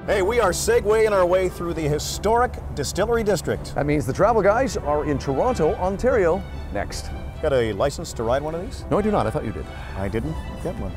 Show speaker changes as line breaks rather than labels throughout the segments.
Hey, we are segueing our way through the historic Distillery District.
That means the travel guys are in Toronto, Ontario, next.
Got a license to ride one of these?
No, I do not. I thought you did.
I didn't get one.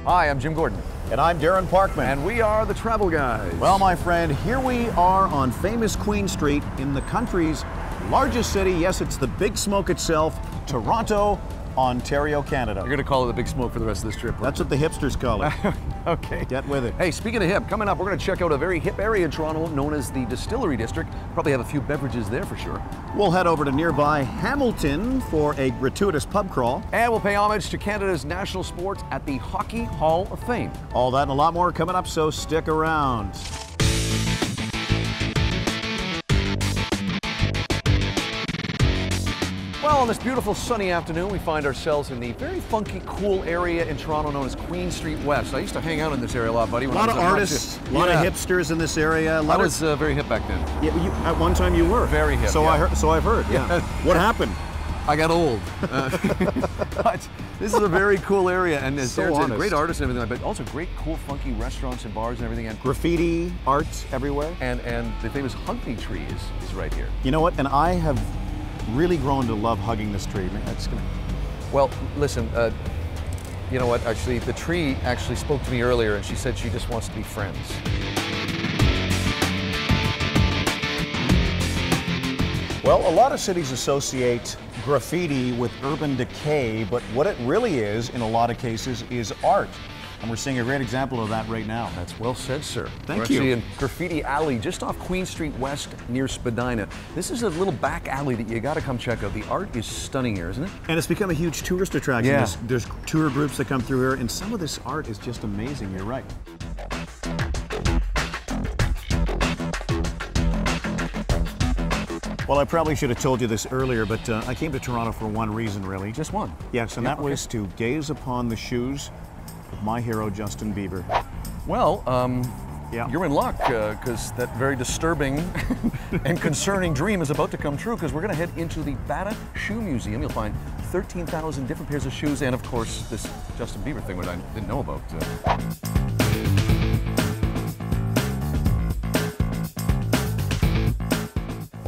Hi, I'm Jim Gordon.
And I'm Darren Parkman.
And we are the Travel Guys.
Well, my friend, here we are on famous Queen Street in the country's largest city. Yes, it's the Big Smoke itself, Toronto, Ontario, Canada.
You're going to call it the Big Smoke for the rest of this trip.
That's what the hipsters call it.
Okay.
Get with it.
Hey, speaking of hip, coming up, we're going to check out a very hip area in Toronto known as the Distillery District. Probably have a few beverages there for sure.
We'll head over to nearby Hamilton for a gratuitous pub crawl.
And we'll pay homage to Canada's national sport at the Hockey Hall of Fame.
All that and a lot more coming up, so stick around.
Well, on this beautiful sunny afternoon, we find ourselves in the very funky, cool area in Toronto known as Queen Street West. I used to hang out in this area a lot, buddy.
A lot of artists, a lot of hipsters in this area.
I was very hip back then.
Yeah, at one time you were.
Very hip.
So
yeah.
I've heard. Yeah. What happened?
I got old. But this is a very cool area, and there's great artists and everything, but also great, cool, funky restaurants and bars and everything. And
graffiti, art everywhere.
And the famous Huntley tree is right here.
You know what? And I have really grown to love hugging this tree. That's gonna...
Well, listen, you know what? Actually, the tree actually spoke to me earlier, and she said she just wants to be friends.
Well, a lot of cities associate graffiti with urban decay, but what it really is, in a lot of cases, is art. And we're seeing a great example of that right now.
That's well said, sir.
Thank you.
We're actually in Graffiti Alley, just off Queen Street West near Spadina. This is a little back alley that you got to come check out. The art is stunning here, isn't it?
And it's become a huge tourist attraction.
Yeah.
There's tour groups that come through here, and some of this art is just amazing. You're right. Well, I probably should have told you this earlier, but I came to Toronto for one reason, really.
Just one?
Yes, and that was to gaze upon the shoes of my hero, Justin Bieber.
Well,
yeah.
You're in luck, because that very disturbing and concerning dream is about to come true, because we're going to head into the Bata Shoe Museum. You'll find 13,000 different pairs of shoes, and of course, this Justin Bieber thing, which I didn't know about.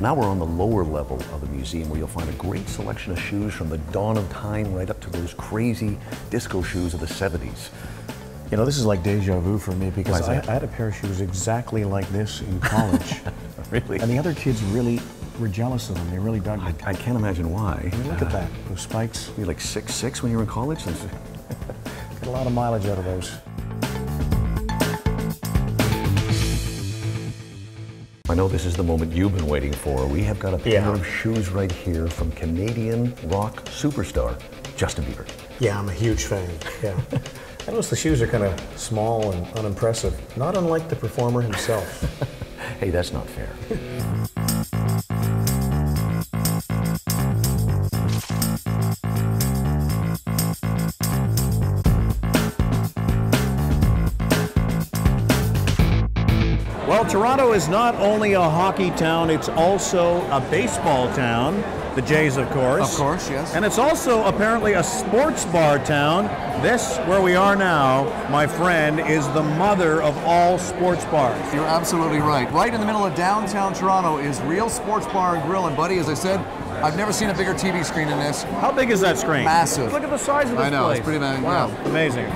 Now we're on the lower level of the museum, where you'll find a great selection of shoes from the dawn of time right up to those crazy disco shoes of the 70s.
You know, this is like deja vu for me, because I had a pair of shoes exactly like this in college.
Really?
And the other kids really were jealous of them. They really dug them.
I can't imagine why.
Look at that, those spikes.
You were like 6'6" when you were in college?
Got a lot of mileage out of those.
I know this is the moment you've been waiting for. We have got a pair of shoes right here from Canadian rock superstar, Justin Bieber.
Yeah, I'm a huge fan, yeah. I notice the shoes are kind of small and unimpressive, not unlike the performer himself.
Hey, that's not fair.
Well, Toronto is not only a hockey town, it's also a baseball town. The Jays, of course.
Of course, yes.
And it's also apparently a sports bar town. This, where we are now, my friend, is the mother of all sports bars.
You're absolutely right. Right in the middle of downtown Toronto is Real Sports Bar and Grill. And buddy, as I said, I've never seen a bigger TV screen than this.
How big is that screen?
Massive.
Look at the size of this
I know,
place.
it's pretty big.
Wow,
yeah.
Amazing.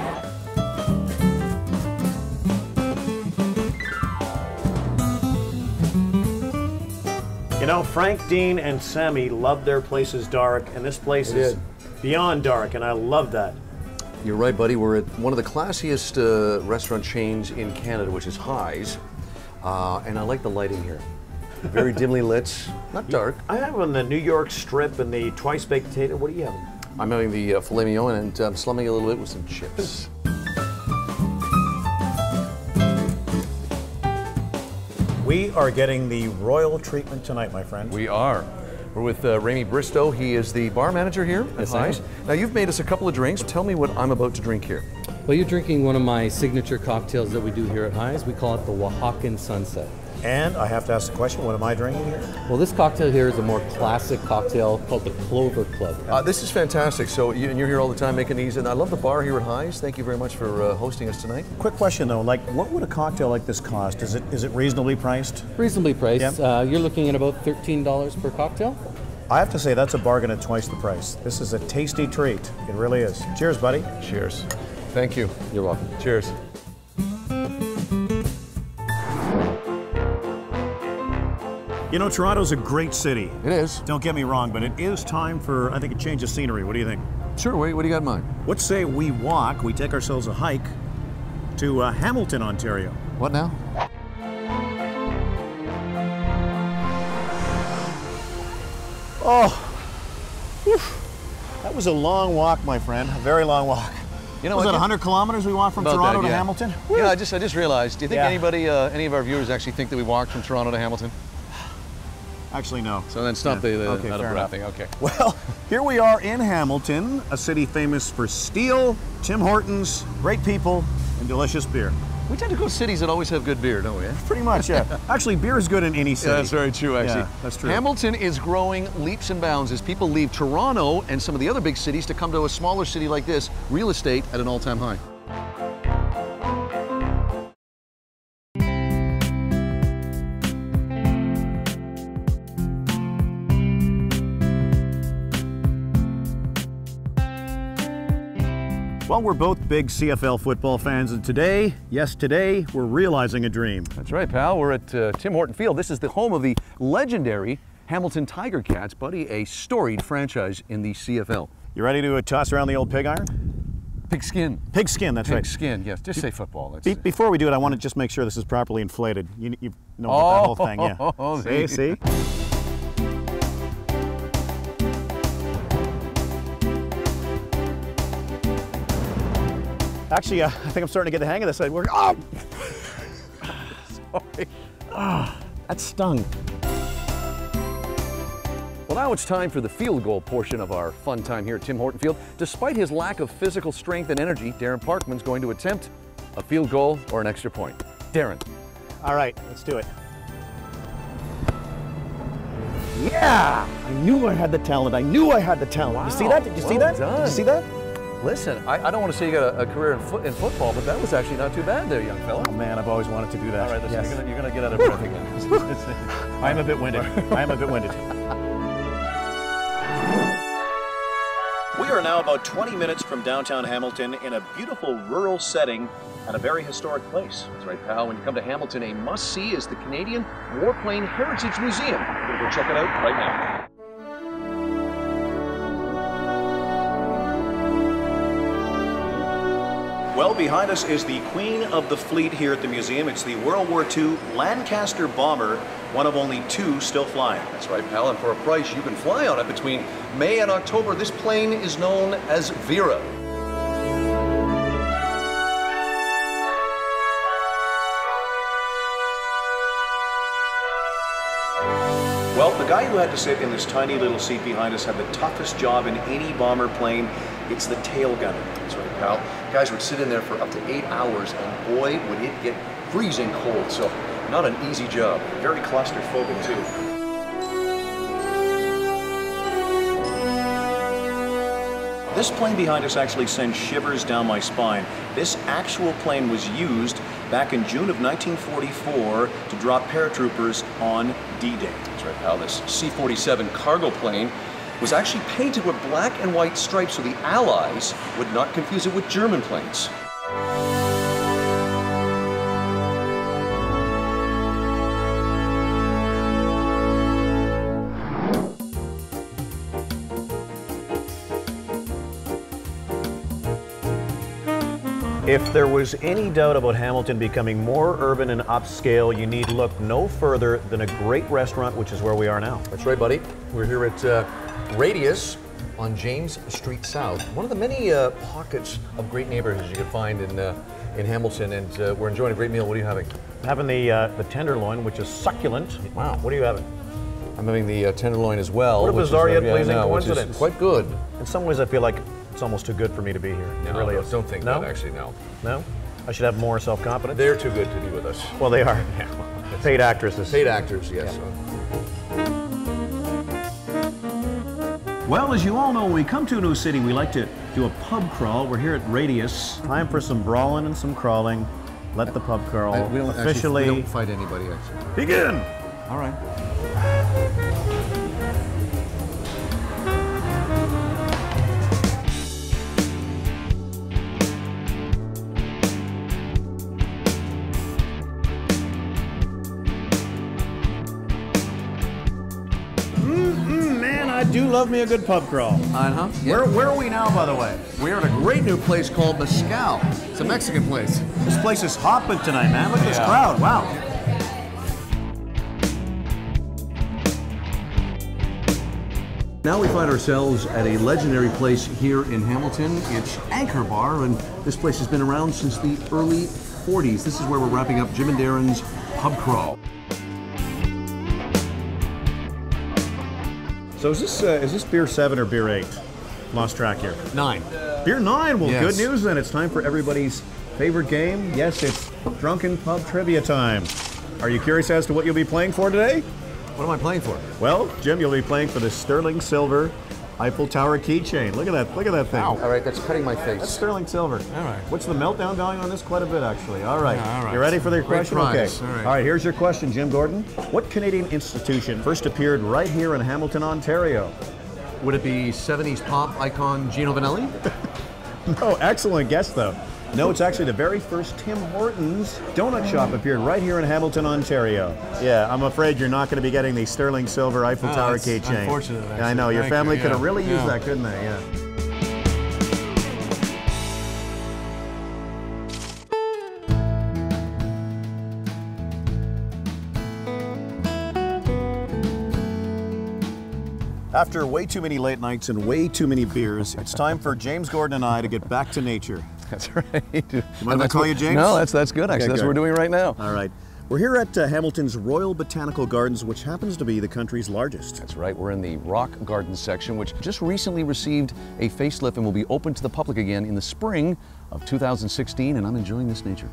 You know, Frank, Dean, and Sammy love their places dark, and this place is beyond dark, and I love that.
You're right, buddy. We're at one of the classiest restaurant chains in Canada, which is High's, and I like the lighting here. Very dimly lit, not dark.
I have on the New York strip and the twice baked potato. What do you have?
I'm having the filet mignon, and I'm slumming it a little bit with some chips.
We are getting the royal treatment tonight, my friend.
We are. We're with Remy Bristow. He is the bar manager here at Highs. Now, you've made us a couple of drinks. Tell me what I'm about to drink here.
Well, you're drinking one of my signature cocktails that we do here at Highs. We call it the Oaxacan Sunset.
And I have to ask the question, what am I drinking here?
Well, this cocktail here is a more classic cocktail called the Clover Club.
This is fantastic. So, and you're here all the time making these, and I love the bar here at Highs. Thank you very much for hosting us tonight.
Quick question though, like what would a cocktail like this cost? Is it reasonably priced?
Reasonably priced.
Yeah.
You're looking at about $13 per cocktail.
I have to say that's a bargain at twice the price. This is a tasty treat. It really is. Cheers, buddy.
Cheers. Thank you.
You're welcome.
Cheers.
You know, Toronto's a great city.
It is.
Don't get me wrong, but it is time for, I think, a change of scenery. What do you think?
Sure, what do you got in mind?
Let's say we take ourselves a hike to Hamilton, Ontario.
What now?
Oh, whew. That was a long walk, my friend. A very long walk.
You know,
was it 100 kilometers we walked from Toronto to Hamilton?
You know, I just realized. Do you think anybody, any of our viewers actually think that we walked from Toronto to Hamilton?
Actually, no.
So then stop the
okay,
out of
fair
breath
enough.
thing. Okay.
Well, here we are in Hamilton, a city famous for steel, Tim Hortons, great people, and delicious beer.
We tend to go to cities that always have good beer, don't we?
Pretty much, yeah. Actually, beer is good in any city.
Yeah, that's very true, actually.
Yeah, that's true.
Hamilton is growing leaps and bounds as people leave Toronto and some of the other big cities to come to a smaller city like this. Real estate at an all-time high.
Well, we're both big CFL football fans, and today, yes, today, we're realizing a dream.
That's right, pal. We're at Tim Horton Field. This is the home of the legendary Hamilton Tiger Cats, buddy, a storied franchise in the CFL.
You ready to toss around the old pig iron?
Pigskin.
Pigskin, that's right.
Pigskin, yes. Just say football.
Before we do it, I want to just make sure this is properly inflated. You know about that whole thing, yeah. See? Actually, I think I'm starting to get the hang of this. Oh! Sorry. Ah, that stung.
Well, now it's time for the field goal portion of our fun time here at Tim Horton Field. Despite his lack of physical strength and energy, Darren Parkman's going to attempt a field goal or an extra point. Darren.
All right, let's do it. Yeah! I knew I had the talent. I knew I had the talent.
Wow.
You see that? Did you see that?
Done.
Did you see that?
Listen, I don't want to say you got a career in football, but that was actually not too bad there, young fella.
Oh man, I've always wanted to do that.
All right, listen,
yes.
you're gonna get out of breath again.
I'm a bit winded. I am a bit winded. We are now about 20 minutes from downtown Hamilton in a beautiful rural setting and a very historic place.
That's right, pal. When you come to Hamilton, a must-see is the Canadian Warplane Heritage Museum. We're gonna go check it out right now.
Well, behind us is the Queen of the Fleet here at the museum. It's the World War II Lancaster bomber, one of only two still flying.
That's right, pal, and for a price, you can fly on it between May and October. This plane is known as Vera.
Well, the guy who had to sit in this tiny little seat behind us had the toughest job in any bomber plane. It's the tail gunner.
That's right, pal. Guys would sit in there for up to 8 hours, and boy, would it get freezing cold. So, not an easy job.
Very claustrophobic, too. This plane behind us actually sends shivers down my spine. This actual plane was used back in June of 1944 to drop paratroopers on D-Day.
That's right, pal. This C-47 cargo plane was actually painted with black and white stripes so the Allies would not confuse it with German planes.
If there was any doubt about Hamilton becoming more urban and upscale, you need look no further than a great restaurant, which is where we are now.
That's right, buddy. We're here at Radius on James Street South. One of the many pockets of great neighborhoods you can find in Hamilton, and we're enjoying a great meal. What are you having?
Having the tenderloin, which is succulent.
Wow.
What are you having?
I'm having the tenderloin as well.
What a
which is,
bizarre yet
yeah, I
pleasing
know, which is
coincidence.
quite good.
In some ways, I feel like it's almost too good for me to be here. It really is.
Don't think
No?
that, actually, no.
No? I should have more self-confidence.
They're too good to be with us.
Well, they are. Paid actresses.
Paid actors, yes.
Well, as you all know, when we come to a new city, we like to do a pub crawl. We're here at Radius. Time for some brawling and some crawling. Let the pub crawl
We
officially
don't fight anybody, actually.
begin.
All right.
Man, I do love me a good pub crawl.
Uh-huh.
Where are we now, by the way?
We're at a great new place called Mescal. It's a Mexican place.
This place is hopping tonight, man. Look at this
Yeah.
crowd. Wow.
Now we find ourselves at a legendary place here in Hamilton. It's Anchor Bar, and this place has been around since the early 40s. This is where we're wrapping up Jim and Darren's pub crawl.
So is this beer 7 or beer 8? Lost track here.
9.
Beer 9. Well,
Yes.
good news then. It's time for everybody's favorite game. Yes, it's Drunken Pub Trivia time. Are you curious as to what you'll be playing for today?
What am I playing for?
Well, Jim, you'll be playing for the sterling silver Eiffel Tower keychain. Look at that. Look at that thing.
All right, that's cutting my face.
That's sterling silver.
All right.
What's the meltdown value on this? Quite a bit, actually. All right.
Yeah, all right.
You ready for the
Great
question?
prize.
Okay.
All right.
Here's your question, Jim Gordon. What Canadian institution first appeared right here in Hamilton, Ontario?
Would it be 70s pop icon Gino Vanelli?
Oh, excellent guess, though. No, it's actually the very first Tim Hortons donut shop appeared right here in Hamilton, Ontario. Yeah, I'm afraid you're not going to be getting the sterling silver Eiffel Tower
that's
keychain.
unfortunate,
Yeah, I know.
actually.
Your
Thank
family
you,
could have
yeah.
really used
Yeah.
that, couldn't they? Yeah. After way too many late nights and way too many beers, it's time for James Gordon and I to get back to nature.
That's right.
Mind if I call you James?
No, that's good, actually.
Okay,
That's what we're
good.
doing right now.
All right. We're here at Hamilton's Royal Botanical Gardens, which happens to be the country's largest.
That's right. We're in the Rock Garden section, which just recently received a facelift and will be open to the public again in the spring of 2016, and I'm enjoying this nature.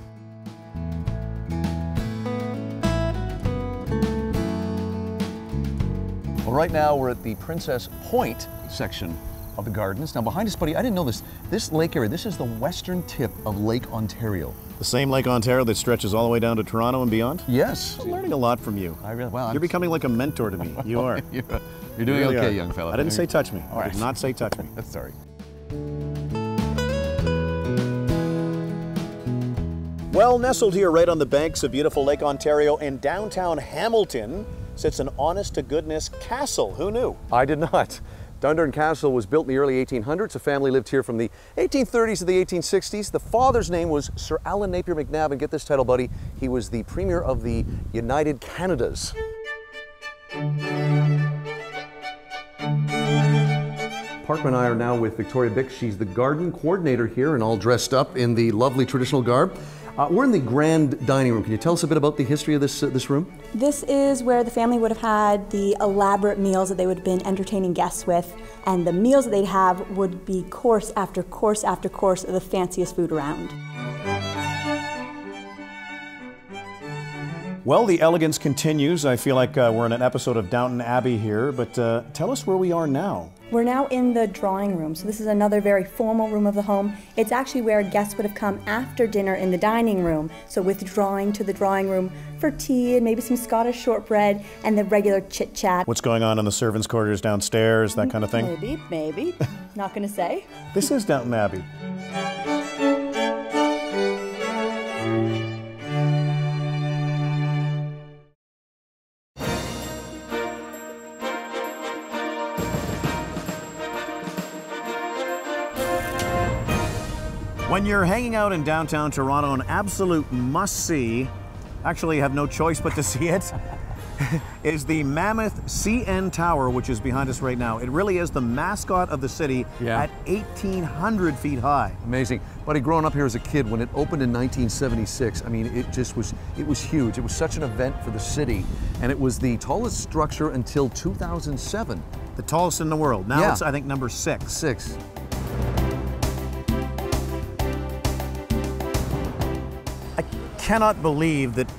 Well, right now we're at the Princess Point section of the gardens. Now behind us, buddy, I didn't know this. This lake area, this is the western tip of Lake Ontario.
The same Lake Ontario that stretches all the way down to Toronto and beyond?
Yes.
I'm learning a lot from you.
Well,
You're becoming like a mentor to me. You are.
You're doing
You really
okay,
are.
young fella.
I didn't say touch me.
All
I
right.
did not say touch me.
That's sorry.
Well, nestled here right on the banks of beautiful Lake Ontario in downtown Hamilton sits an honest-to-goodness castle. Who knew?
I did not. Dundurn Castle was built in the early 1800s. A family lived here from the 1830s to the 1860s. The father's name was Sir Allan Napier McNab, and get this title, buddy, he was the Premier of the United Canadas. Parkman and I are now with Victoria Bick. She's the garden coordinator here and all dressed up in the lovely traditional garb. We're in the grand dining room. Can you tell us a bit about the history of this room?
This is where the family would have had the elaborate meals that they would have been entertaining guests with, and the meals that they'd have would be course after course after course of the fanciest food around.
Well, the elegance continues. I feel like we're in an episode of Downton Abbey here, but tell us where we are now.
We're now in the drawing room, so this is another very formal room of the home. It's actually where guests would have come after dinner in the dining room, so withdrawing to the drawing room for tea and maybe some Scottish shortbread and the regular chit-chat.
What's going on in the servants' quarters downstairs, that kind of thing?
Maybe. Not gonna say.
This is Downton Abbey. When you're hanging out in downtown Toronto, an absolute must-see, actually you have no choice but to see it, is the mammoth CN Tower, which is behind us right now. It really is the mascot of the city at 1,800 feet high.
Amazing. Buddy, growing up here as a kid, when it opened in 1976, I mean, it was huge. It was such an event for the city, and it was the tallest structure until 2007.
The tallest in the world. Now it's, I think, number 6.
6.
I cannot believe that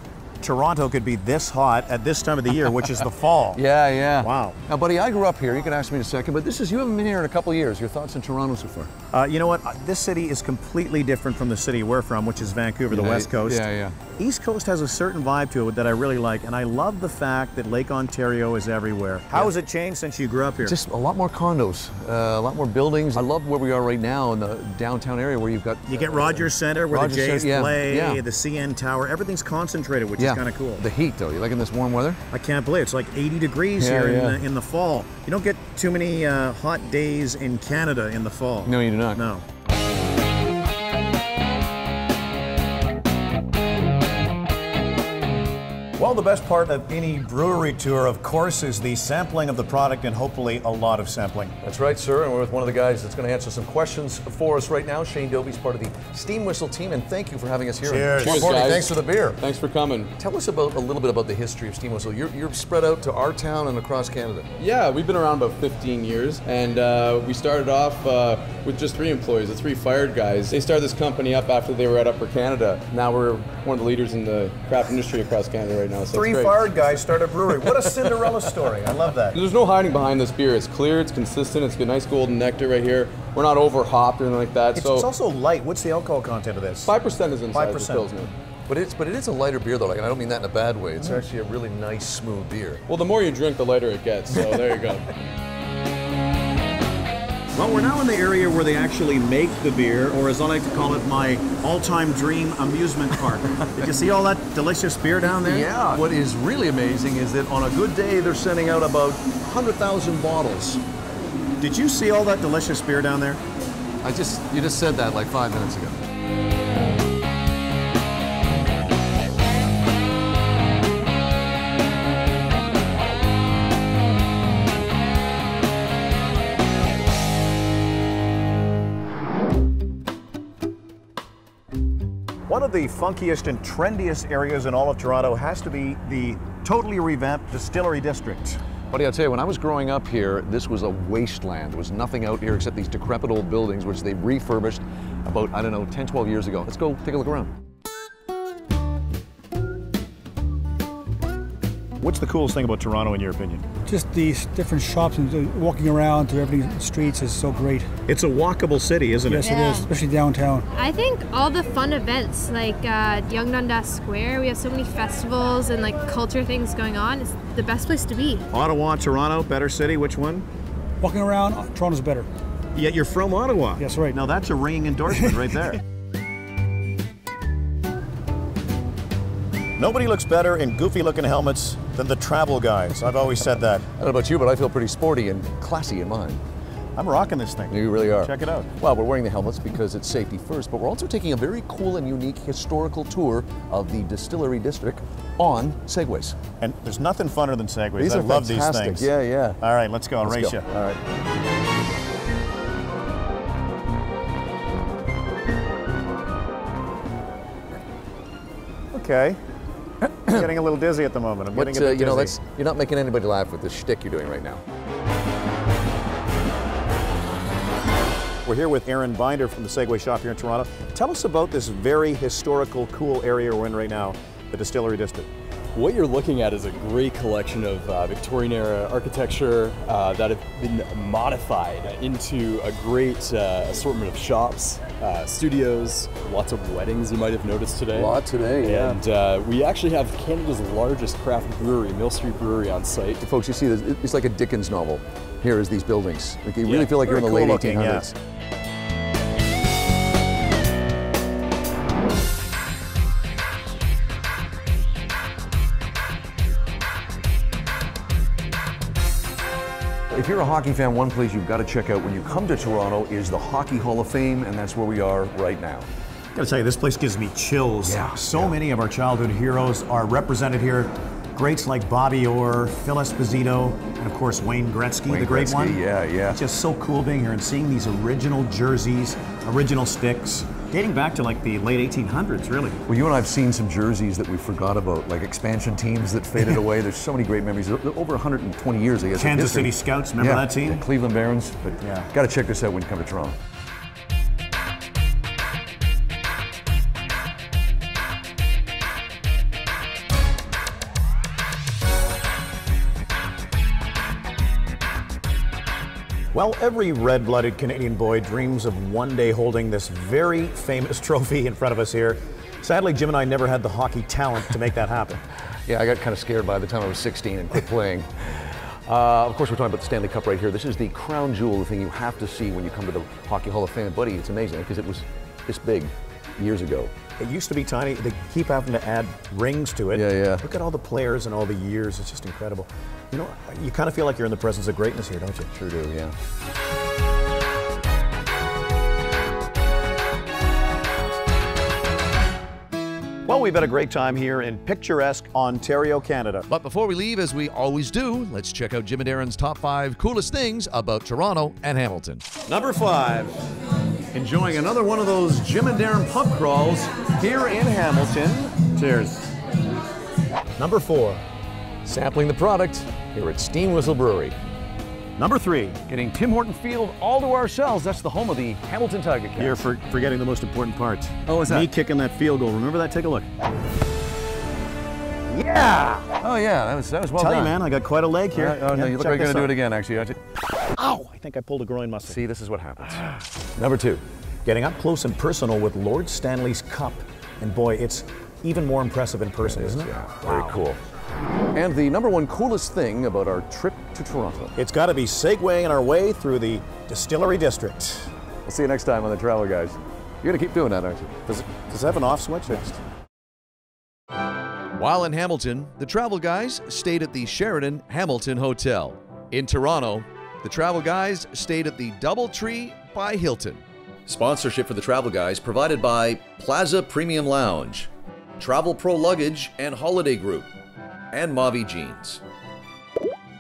Toronto could be this hot at this time of the year, which is the fall.
Yeah.
Wow.
Now, buddy, I grew up here. You can ask me in a second, but you haven't been here in a couple of years. Your thoughts on Toronto so far?
You know what? This city is completely different from the city we're from, which is Vancouver, the West Coast.
Yeah.
East Coast has a certain vibe to it that I really like, and I love the fact that Lake Ontario is everywhere. How has it changed since you grew up here?
Just a lot more condos, a lot more buildings. I love where we are right now in the downtown area where you've got...
You get Rogers Center where the Jays play, the CN Tower, everything's concentrated, which is kind of cool.
The heat, though. You liking this warm weather?
I can't believe it's like 80 degrees here in the fall. You don't get too many hot days in Canada in the fall.
No, you do not.
No. Well, the best part of any brewery tour, of course, is the sampling of the product and hopefully a lot of sampling.
That's right, sir, and we're with one of the guys that's going to answer some questions for us right now. Shane Dobie's part of the Steam Whistle team, and thank you for having us here.
Cheers.
More importantly, thanks for the beer.
Thanks for coming.
Tell us a little bit about the history of Steam Whistle. You're spread out to our town and across Canada.
Yeah, we've been around about 15 years, and we started off with just 3 employees, the 3 fired guys. They started this company up after they were at Upper Canada. Now we're one of the leaders in the craft industry across Canada right now. So
3 fired guys start a brewery. What a Cinderella story. I love that.
There's no hiding behind this beer. It's clear, it's consistent, it's got nice golden nectar right here. We're not over hopped or anything like that.
It's also light. What's the alcohol content of this?
5% is inside
5%.
the Pilsner.
But it is a lighter beer, though, and I don't mean that in a bad way. It's actually a really nice, smooth beer.
Well, the more you drink, the lighter it gets, so there you go.
Well, we're now in the area where they actually make the beer, or as I like to call it, my all-time dream amusement park. Did you see all that delicious beer down there?
Yeah. What is really amazing is that on a good day, they're sending out about 100,000 bottles.
Did you see all that delicious beer down there?
You just said that like 5 minutes ago.
One of the funkiest and trendiest areas in all of Toronto has to be the totally revamped Distillery District.
Buddy, I'll tell you, when I was growing up here, this was a wasteland. There was nothing out here except these decrepit old buildings, which they refurbished about, I don't know, 10, 12 years ago. Let's go take a look around.
What's the coolest thing about Toronto in your opinion?
Just these different shops and walking around through every streets is so great.
It's a walkable city, isn't it?
Yes, it is, especially downtown.
I think all the fun events, like Young Dundas Square, we have so many festivals and like culture things going on. It's the best place to be.
Ottawa, Toronto, better city, which one?
Walking around, Toronto's better.
Yet you're from Ottawa.
Yes, right.
Now that's a ringing endorsement right there. Nobody looks better in goofy-looking helmets than the travel guys. I've always said that.
I don't know about you, but I feel pretty sporty and classy in mine.
I'm rocking this thing.
You really are.
Check it out.
Well, we're wearing the helmets because it's safety first, but we're also taking a very cool and unique historical tour of the Distillery District on Segways.
And there's nothing funner than Segways.
These
I
are
love
fantastic.
these things.
Yeah.
All right, let's go. I'll race you.
All right.
Okay. Getting a little dizzy at the moment. I'm getting a bit dizzy.
You're not making anybody laugh with this shtick you're doing right now.
We're here with Aaron Binder from the Segway shop here in Toronto. Tell us about this very historical, cool area we're in right now, the Distillery District.
What you're looking at is a great collection of Victorian-era architecture that have been modified into a great assortment of shops, studios, lots of weddings you might have noticed today.
A lot today, yeah.
And we actually have Canada's largest craft brewery, Mill Street Brewery, on site.
Folks, you see this, it's like a Dickens novel. Here is these buildings. Like you really feel like you're in the
Very
late
cool looking,
1800s.
yeah.
If you're a hockey fan, one place you've got to check out when you come to Toronto is the Hockey Hall of Fame, and that's where we are right now.
I gotta tell you, this place gives me chills. So many of our childhood heroes are represented here. greats like Bobby Orr, Phil Esposito, and of course Wayne Gretzky, the great one.
Yeah, yeah.
It's just so cool being here and seeing these original jerseys, original sticks, dating back to like the late 1800s, really.
Well, you and I have seen some jerseys that we forgot about, like expansion teams that faded away. There's so many great memories. Over 120 years, I guess.
Kansas City Scouts, remember that team?
Yeah, Cleveland Barons. But
yeah,
got to check this out when you come to Toronto.
Well, every red-blooded Canadian boy dreams of one day holding this very famous trophy in front of us here. Sadly, Jim and I never had the hockey talent to make that happen.
Yeah, I got kind of scared by the time I was 16 and quit playing. Of course, we're talking about the Stanley Cup right here. This is the crown jewel, the thing you have to see when you come to the Hockey Hall of Fame. Buddy, it's amazing because it was this big years ago.
It used to be tiny. They keep having to add rings to it.
Yeah, yeah.
Look at all the players and all the years. It's just incredible. You know, you kind of feel like you're in the presence of greatness here, don't you?
Sure do, yeah.
Well, we've had a great time here in picturesque Ontario, Canada.
But before we leave, as we always do, let's check out Jim and Darren's top 5 coolest things about Toronto and Hamilton.
Number 5. Enjoying another one of those Jim and Darren pub crawls here in Hamilton. Cheers. Number 4.
Sampling the product here at Steam Whistle Brewery.
Number 3.
Getting Tim Horton Field all to ourselves. That's the home of the Hamilton Tiger Cats.
You're forgetting the most important part.
Oh, what's that?
Me kicking that field goal. Remember that? Take a look. Yeah!
Oh, yeah, that was well done.
Tell you, man, I got quite a leg here.
Oh, no, you look like you're going to do it again, actually.
Ow! I think I pulled a groin muscle.
See, this is what happens. Number 2.
Getting up close and personal with Lord Stanley's Cup. And boy, it's even more impressive in person, isn't it?
Yeah, very cool. And the number 1 coolest thing about our trip to Toronto.
It's got to be segwaying our way through the Distillery District.
We'll see you next time on The Travel Guys. You're going to keep doing that, aren't you?
Does it have an off switch?
While in Hamilton, the Travel Guys stayed at the Sheraton Hamilton Hotel. In Toronto, the Travel Guys stayed at the Doubletree by Hilton. Sponsorship for the Travel Guys provided by Plaza Premium Lounge, Travel Pro Luggage and Holiday Group, and Mavi Jeans.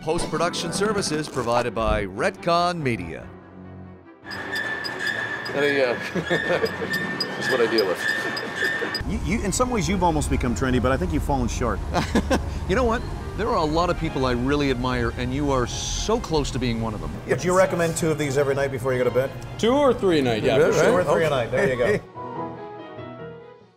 Post-production services provided by Retcon Media.
That's what I deal with.
In some ways, you've almost become trendy, but I think you've fallen short.
You know what? There are a lot of people I really admire, and you are so close to being one of them.
Would you recommend 2 of these every night before you go to bed?
2 or 3 a night, yeah, for sure.
2 or 3 a night. There you go.